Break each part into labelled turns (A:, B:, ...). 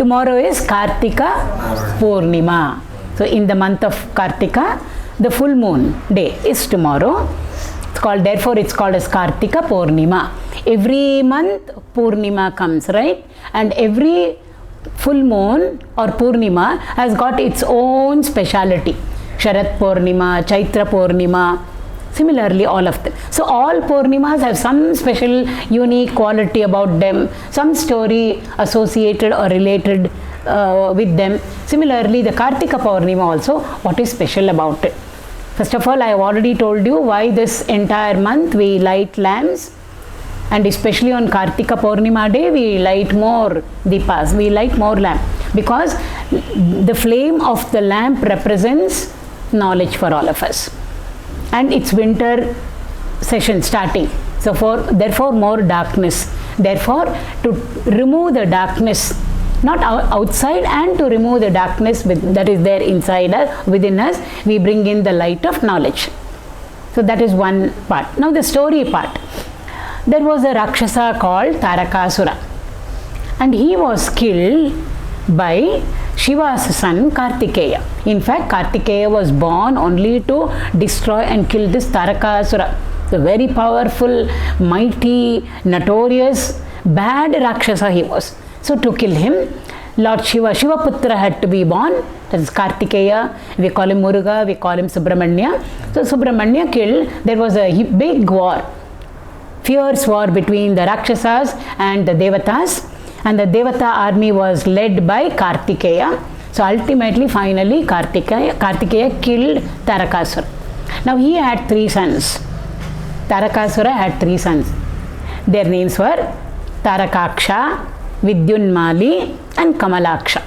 A: tomorrow is Kartika Purnima. So in the month of Kartika, the full moon day is tomorrow. Therefore it's called as Kartika Purnima. Every month Purnima comes, right? And every full moon or Purnima has got its own speciality. Sharat Purnima, Chaitra Purnima, similarly all of them. So all Purnimas have some special unique quality about them, some story associated or related with them. Similarly, the Kartika Purnima also, what is special about it? First of all, I have already told you why this entire month we light lamps, and especially on Kartika Purnima day we light more deepas, we light more lamp, because the flame of the lamp represents knowledge for all of us, and it's winter session starting. So therefore more darkness. Therefore, to remove the darkness, not outside, and to remove the darkness that is there inside us, within us, we bring in the light of knowledge. So that is one part. Now the story part. There was a Rakshasa called Tarakasura, and he was killed by Shiva's son Kartikeya. In fact, Kartikeya was born only to destroy and kill this Tarakasura, the very powerful, mighty, notorious, bad Rakshasa he was. So to kill him, Lord Shiva, Shivaputra had to be born. That is Kartikeya. We call him Muruga, we call him Subramanya. So Subramanya killed. There was a big war, fierce war between the Rakshasas and the Devatas, and the Devata army was led by Kartikeya. So ultimately, finally, Kartikeya killed Tarakasura. Now he had 3 sons. Tarakasura had 3 sons. Their names were Tarakaksha, Vidyunmali and Kamalaksha.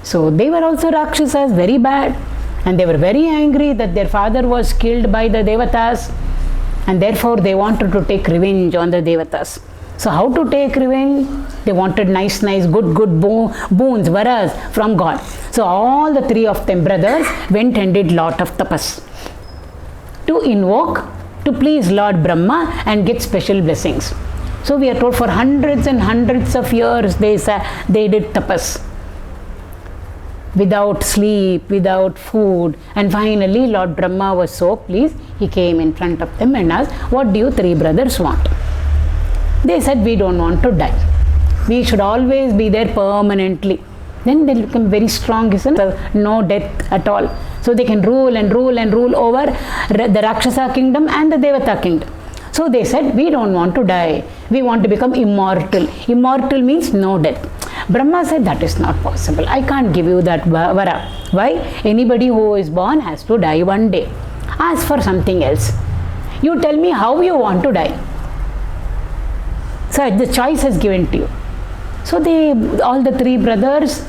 A: So they were also Rakshasas, very bad, and they were very angry that their father was killed by the Devatas, and therefore they wanted to take revenge on the Devatas. So how to take revenge? They wanted nice, good boons, varas from God. So all the 3 of them brothers went and did lot of tapas to invoke, to please Lord Brahma and get special blessings. So we are told for hundreds and hundreds of years they did tapas without sleep, without food, and finally Lord Brahma was so pleased, he came in front of them and asked, what do you 3 brothers want? They said, we don't want to die. We should always be there permanently. Then they become very strong, isn't it? No death at all. So they can rule and rule and rule over the Rakshasa kingdom and the Devata kingdom. So they said, we don't want to die. We want to become immortal. Immortal means no death. Brahma said, that is not possible. I can't give you that vara. Why? Anybody who is born has to die one day. Ask for something else. You tell me how you want to die. So the choice is given to you. So all the 3 brothers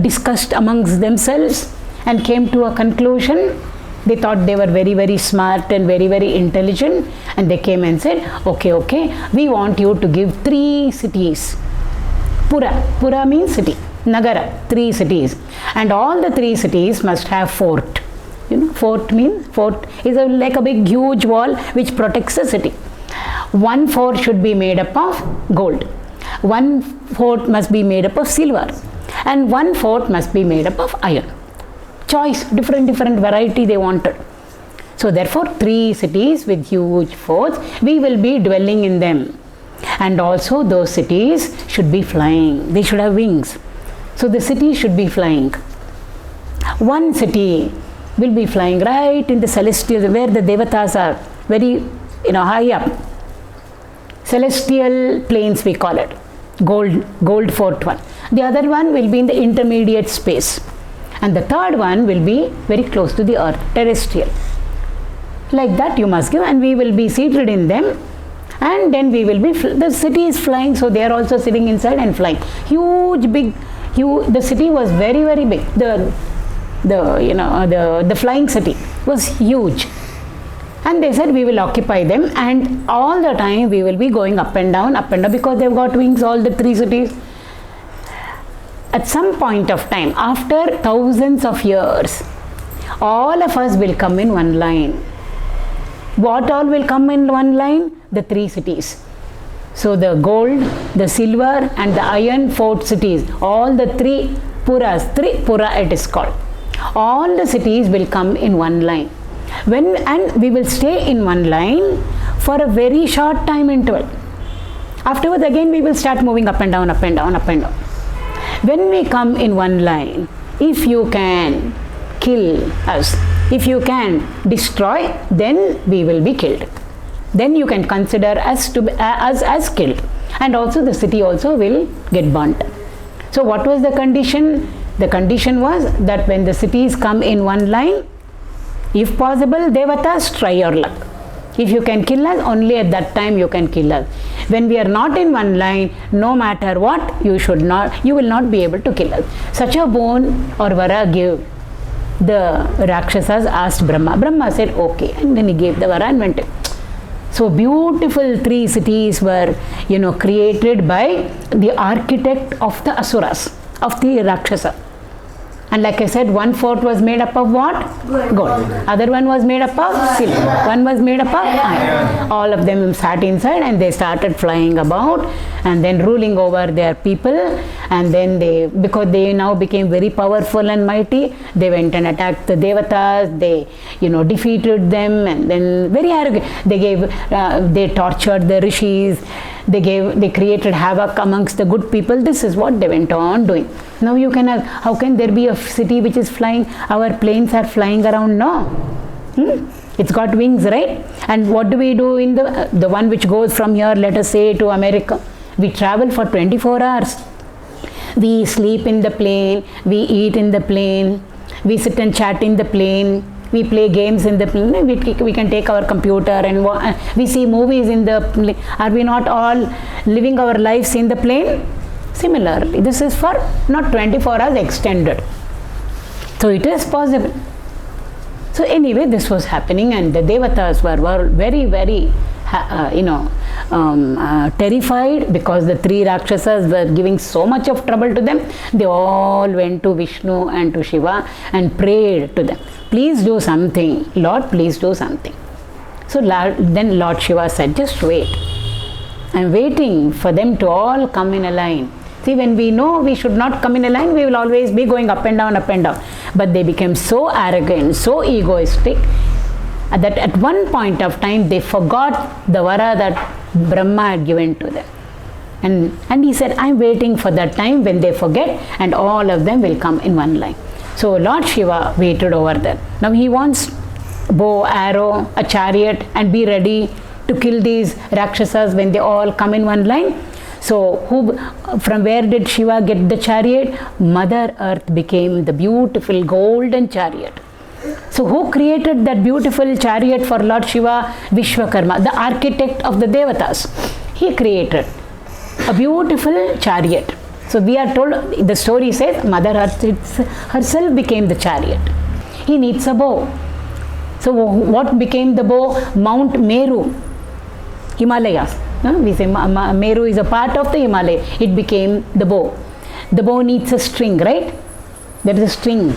A: discussed amongst themselves and came to a conclusion. They thought they were very, very smart and very, very intelligent, and they came and said, okay, we want you to give 3 cities. Pura means city. Nagara, 3 cities. And all the 3 cities must have fort. Fort is like a big huge wall which protects the city. 1 fort should be made up of gold. 1 fort must be made up of silver. And 1 fort must be made up of iron. Choice, different variety they wanted. So therefore 3 cities with huge forts, we will be dwelling in them. And also those cities should be flying. They should have wings. So the city should be flying. 1 city will be flying right in the celestial, where the Devatas are very high up. Celestial plains we call it. Gold fort one. The other one will be in the intermediate space. And the 3rd one will be very close to the earth, terrestrial. Like that you must give, and we will be seated in them, and then we will be, the city is flying, so they are also sitting inside and flying. The city was very, very big. The flying city was huge. And they said, we will occupy them, and all the time we will be going up and down, because they've got wings, all the 3 cities. At some point of time, after thousands of years, all of us will come in one line. What all will come in one line? The 3 cities. So the gold, the silver and the iron fort cities, all the three puras, Tripura it is called. All the cities will come in one line. And we will stay in one line for a very short time interval. Afterwards again we will start moving up and down, up and down, up and down. When we come in one line, if you can kill us, if you can destroy, then we will be killed. Then you can consider us as killed, and also the city also will get burnt. So what was the condition? The condition was that when the cities come in one line, if possible, Devatas, try your luck. If you can kill us, only at that time you can kill us. When we are not in one line, no matter what, you will not be able to kill us. Such a boon or vara give the Rakshasas asked Brahma. Brahma said okay, and then he gave the vara and went in. So beautiful 3 cities were, created by the architect of the Asuras, of the Rakshasa. And like I said, one fort was made up of what? Gold. Other one was made up of silver. One was made up of iron. All of them sat inside and they started flying about and then ruling over their people. And then because they now became very powerful and mighty, they went and attacked the Devatas. They, defeated them, and then very arrogant. They tortured the rishis. They created havoc amongst the good people. This is what they went on doing. Now you can ask, how can there be a city which is flying? Our planes are flying around. No. It's got wings, right? And what do we do in the one which goes from here, let us say, to America? We travel for 24 hours. We sleep in the plane. We eat in the plane. We sit and chat in the plane. We play games in the plane. We can take our computer and we see movies in the plane. Are we not all living our lives in the plane? Similarly, this is for not 24 hours extended. So it is possible. So anyway, this was happening, and the Devatas were very, very terrified because the 3 Rakshasas were giving so much of trouble to them. They all went to Vishnu and to Shiva and prayed to them. Please do something. Lord, please do something. So then Lord Shiva said, just wait. I'm waiting for them to all come in a line. See, when we know we should not come in a line, we will always be going up and down, up and down. But they became so arrogant, so egoistic, that at one point of time they forgot the vara that Brahma had given to them. And he said, I'm waiting for that time when they forget and all of them will come in one line. So Lord Shiva waited over there. Now he wants bow, arrow, a chariot, and be ready to kill these Rakshasas when they all come in one line. So from where did Shiva get the chariot? Mother Earth became the beautiful golden chariot. So who created that beautiful chariot for Lord Shiva? Vishwakarma, the architect of the Devatas. He created a beautiful chariot. So we are told, the story says, Mother Earth herself became the chariot. He needs a bow. So what became the bow? Mount Meru, Himalayas. We say Meru is a part of the Himalaya. It became the bow. The bow needs a string, right? There is a string.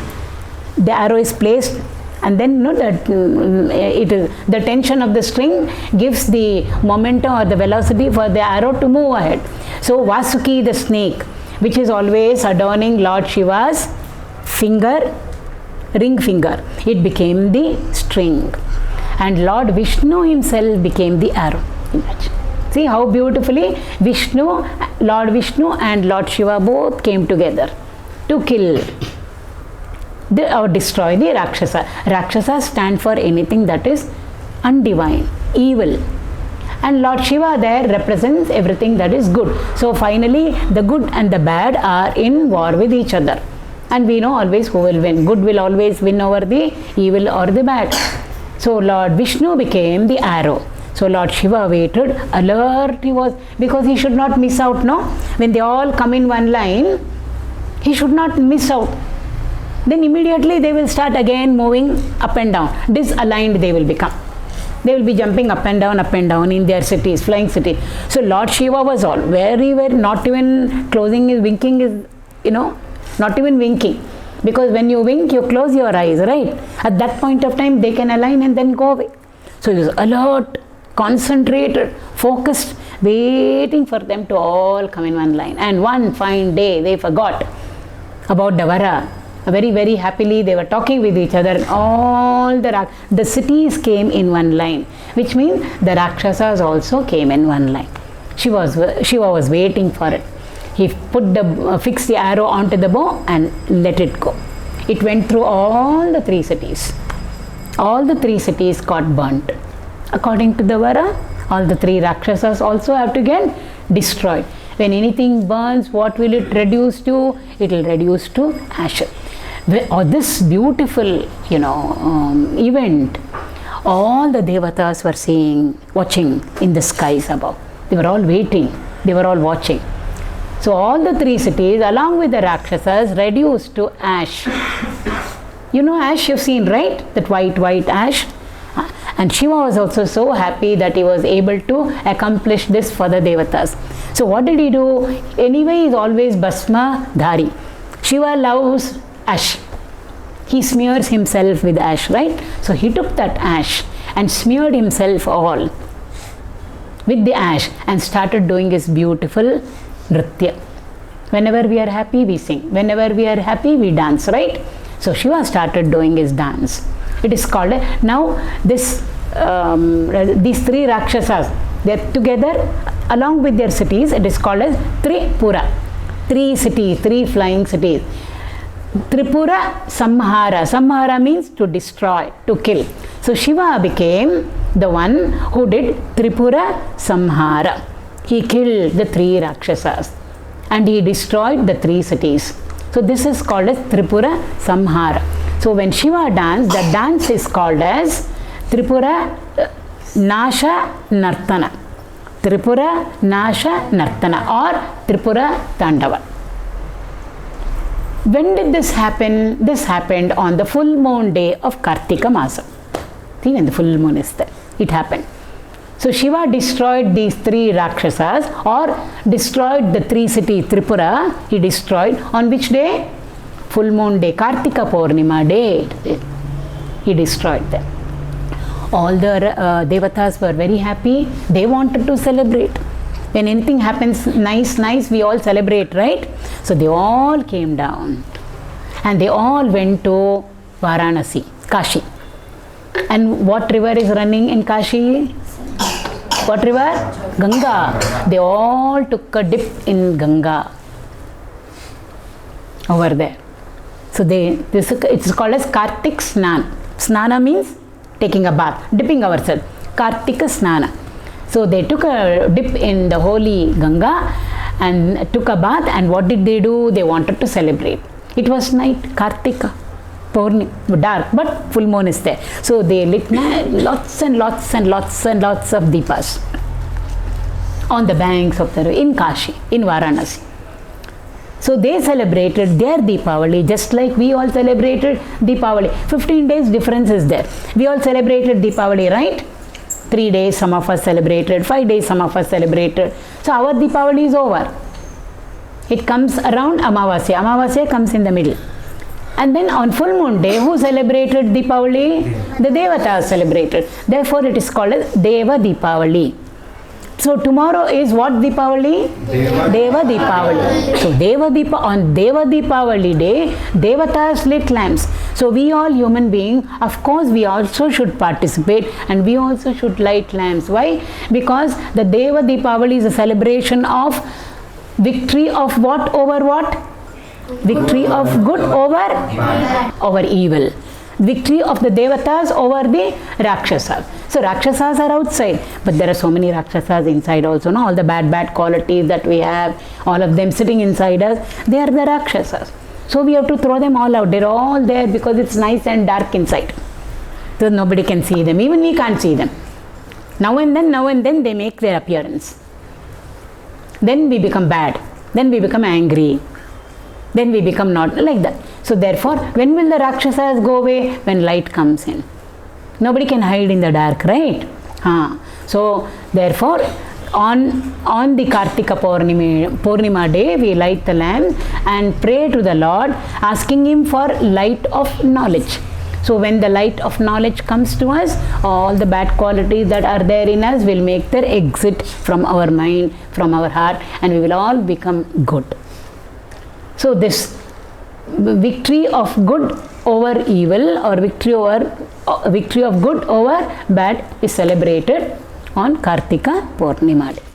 A: The arrow is placed, and then the tension of the string gives the momentum or the velocity for the arrow to move ahead. So Vasuki the snake, which is always adorning Lord Shiva's finger, ring finger, it became the string. And Lord Vishnu himself became the arrow. Imagine. See how beautifully Lord Vishnu and Lord Shiva both came together to kill or destroy the Rakshasa. Rakshasa stand for anything that is undivine, evil. And Lord Shiva there represents everything that is good. So finally, the good and the bad are in war with each other. And we know always who will win. Good will always win over the evil or the bad. So Lord Vishnu became the arrow. So Lord Shiva waited, alert he was, because he should not miss out, no? When they all come in one line, he should not miss out. Then immediately they will start again moving up and down. Disaligned they will become. They will be jumping up and down in their cities, flying cities. So Lord Shiva was all very, very, not even closing his winking is, not even winking. Because when you wink, you close your eyes, right? At that point of time, they can align and then go away. So he was alert, concentrated, focused, waiting for them to all come in one line. And one fine day, they forgot about the Vara. Very, very happily, they were talking with each other, and all the cities came in one line, which means the Rakshasas also came in one line. Shiva was waiting for it. He fixed the arrow onto the bow and let it go. It went through all the 3 cities. All the 3 cities got burnt. According to the Vara, all the 3 Rakshasas also have to get destroyed. When anything burns, what will it reduce to? It will reduce to ashes. This beautiful, event, all the devatas were watching in the skies above. They were all waiting. They were all watching. So all the 3 cities, along with the Rakshasas, reduced to ash. You know ash, you've seen, right? That white ash. And Shiva was also so happy that he was able to accomplish this for the devatas. So what did he do? Anyway, he is always Bhasma Dhari. Shiva loves ash. He smears himself with ash, right? So he took that ash and smeared himself all with the ash and started doing his beautiful nritya. Whenever we are happy, we sing. Whenever we are happy, we dance, right? So Shiva started doing his dance. It is called, now these 3 Rakshasas, they are together along with their cities. It is called as Tripura. 3 cities, 3 flying cities. Tripura Samhara. Samhara means to destroy, to kill. So Shiva became the one who did Tripura Samhara. He killed the 3 Rakshasas and he destroyed the 3 cities. So this is called as Tripura Samhara. So when Shiva danced, the dance is called as Tripura Nasha Nartana. Tripura Nasha Nartana or Tripura Tandava. When did this happen? This happened on the full moon day of Kartika Masa. See, when the full moon is there, it happened. So Shiva destroyed these 3 Rakshasas or destroyed the 3 cities, Tripura. He destroyed on which day? Full moon day, Kartika Purnima day. He destroyed them. All the devatas were very happy. They wanted to celebrate. When anything happens nice, we all celebrate, right? So they all came down and they all went to Varanasi, Kashi. And what river is running in Kashi? What river? Ganga. They all took a dip in Ganga over there. So it's called as Kartik Snan. Snana means taking a bath, dipping ourselves. Kartika Snana. So they took a dip in the holy Ganga and took a bath, and what did they do? They wanted to celebrate. It was night, Kartika, Purnima, dark, but full moon is there. So they lit lots and lots and lots and lots of deepas on the banks of the river in Kashi, in Varanasi. So they celebrated their Deepavali just like we all celebrated Deepavali. 15 days difference is there. We all celebrated Deepavali, right? 3 days some of us celebrated, 5 days some of us celebrated. So our Deepavali is over. It comes around Amavasya. Amavasya comes in the middle. And then on full moon day, who celebrated Deepavali? The Devatas celebrated. Therefore it is called as Deva Deepavali. So tomorrow is what Deepavali? Deva Deepavali. So on Deva Deepavali day, Devatas lit lamps. So we all human beings, of course we also should participate and we also should light lamps. Why? Because the Deva Deepavali is a celebration of victory of what over what? Victory of good over evil. Victory of the Devatas over the Rakshasas. So Rakshasas are outside, but there are so many Rakshasas inside also. No? All the bad qualities that we have, all of them sitting inside us, they are the Rakshasas. So we have to throw them all out. They're all there because it's nice and dark inside. So nobody can see them. Even we can't see them. Now and then they make their appearance. Then we become bad. Then we become angry. Then we become not like that. So therefore, when will the Rakshasas go away? When light comes in. Nobody can hide in the dark, right? So therefore, on the Kartika Purnima day, we light the lamp and pray to the Lord, asking Him for light of knowledge. So when the light of knowledge comes to us, all the bad qualities that are there in us will make their exit from our mind, from our heart, and we will all become good. So this victory of good over evil, or victory of good over bad, is celebrated on Kartika Purnima day.